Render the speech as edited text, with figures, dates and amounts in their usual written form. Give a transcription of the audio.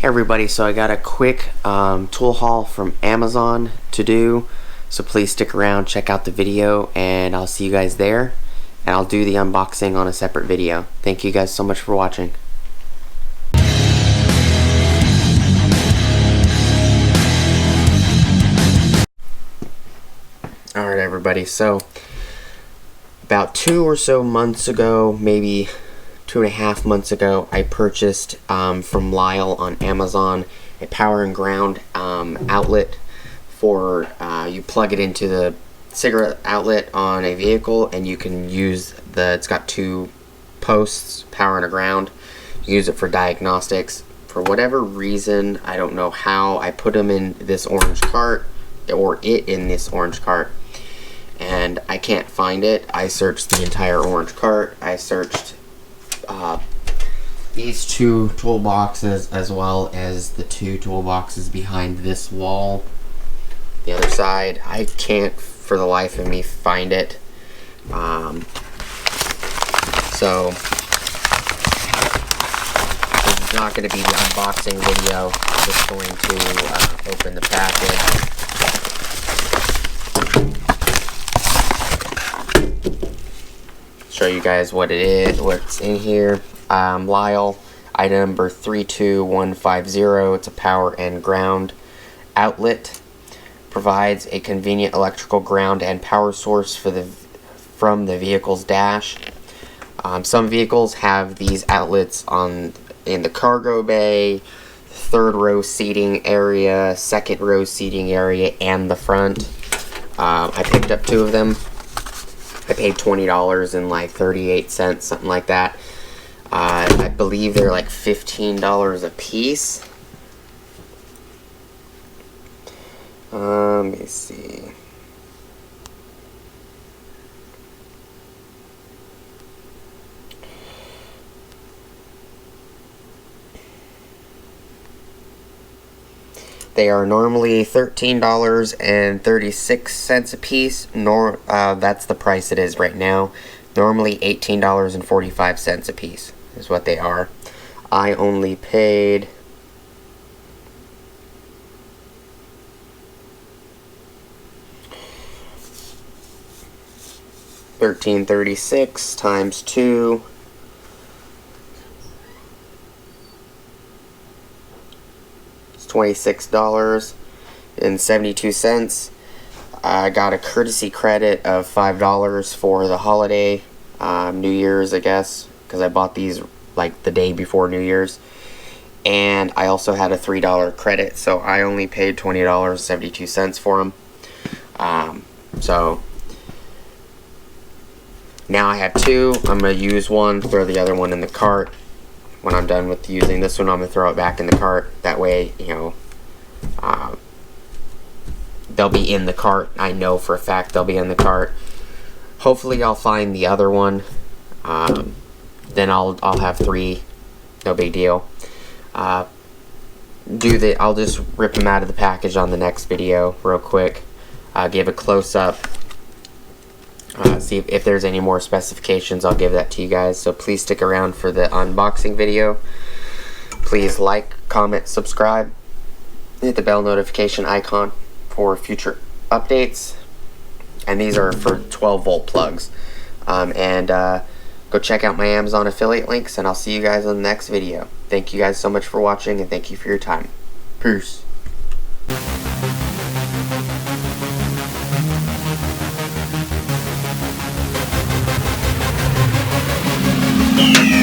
Hey everybody, so I got a quick tool haul from Amazon to do, so please stick around, check out the video, and I'll see you guys there, and I'll do the unboxing on a separate video. Thank you guys so much for watching. Alright everybody, so about 2 or so months ago, maybe 2.5 months ago, I purchased from Lisle on Amazon a power and ground outlet for you plug it into the cigarette outlet on a vehicle, and you can use it's got 2 posts, power and a ground. Use it for diagnostics. For whatever reason, I don't know how, I put them in this orange cart, or it in this orange cart, and I can't find it. I searched the entire orange cart. I searched these 2 toolboxes as well as the 2 toolboxes behind this wall. The other side, I can't for the life of me find it. So this is not going to be the unboxing video. I'm just going to open the package. Show you guys what it is, what's in here. Lisle, item number 32150. It's a power and ground outlet. Provides a convenient electrical ground and power source from the vehicle's dash. Some vehicles have these outlets in the cargo bay, 3rd row seating area, 2nd row seating area, and the front. I picked up 2 of them. I paid $20 and like 38 cents, something like that. I believe they're like $15 a piece. Let me see. They are normally $13.36 a piece. That's the price it is right now. Normally $18.45 a piece is what they are. I only paid $13.36 times 2. It's $26.72. I got a courtesy credit of $5 for the holiday, New Year's, I guess, because I bought these like the day before New Year's. And I also had a $3 credit, so I only paid $20.72 for them. So now I have 2. I'm going to use one, throw the other one in the cart. When I'm done with using this one, I'm going to throw it back in the cart. That way, you know, they'll be in the cart. I know for a fact they'll be in the cart. Hopefully I'll find the other one. Then I'll have 3. No big deal. I'll just rip them out of the package on the next video real quick. Give a close-up. See if there's any more specifications. I'll give that to you guys. So please stick around for the unboxing video. Please like, comment, subscribe. Hit the bell notification icon for future updates. And these are for 12-volt plugs. Go check out my Amazon affiliate links, and I'll see you guys on the next video. Thank you guys so much for watching, and thank you for your time. Peace. Yeah.